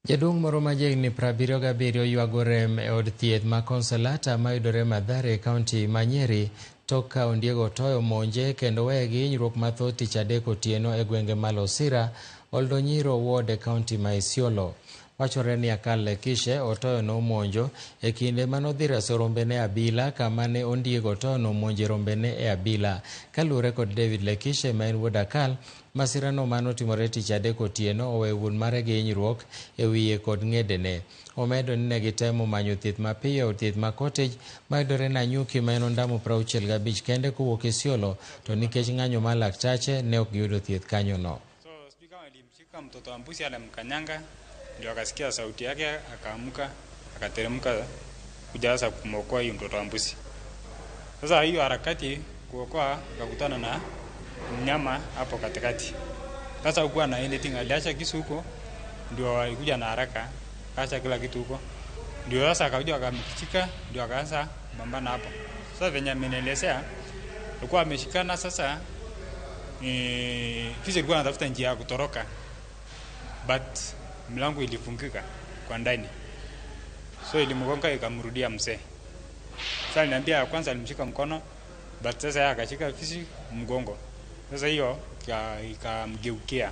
Jaduong' moro ma jahigni 77 ywago rem e od thieth ma Consolata mayudore Mathare, kaunti ma Nyeri, tok ka ondiego otoyo monje kendo weye gi hinyruok mathoth tich adek otieno e gwenge ma Losira, Oldonyiro ward e kaunti ma Isiolo. Wachore ni Akal Lekishe otoyo nomonjo e kinde manodhi reso rombene abila kama ne ondiego otoyo nomonje rombene e abila. Kaluwore kod David Lekishe ma en wuod Akal, masirano manotimore tich adek otieno oweyo wuon mare gi hinyruok e wiye kod ng'edene. Omedo ni ne gitemo manyo thieth mapiyo od thieth ma Cottage mayudore Nanyuki ma en ondamo 65 kende kowuok Isiolo, to nikech ng'anyo mar laktache ne ok giyudo thieth kanyono. Alimshika mtoto wa mbuzi alimkanyanga, ndio akasikia sauti yake, akaamka akateremka kujaza kumwokoa huyo mtoto wa mbuzi. Sasa hiyo harakati kuokoa, akakutana na mnyama hapo katikati. Sasa hukuwa na anything, aliacha kisu huko, ndio alikuja na haraka, akaacha kila kitu huko. Ndio sasa akakuja akamkichika, ndio akaanza kupambana hapo. Sasa venye amenielezea, alikuwa ameshikana sasa. Fisi alikuwa anatafuta njia ya kutoroka, but mlango ilifungika kwa ndani, so ilimgonga ikamrudia mzee. Sasa aliniambia kwanza alimshika mkono, but sasa akashika fisi mgongo. Sasa hiyo ikamgeukia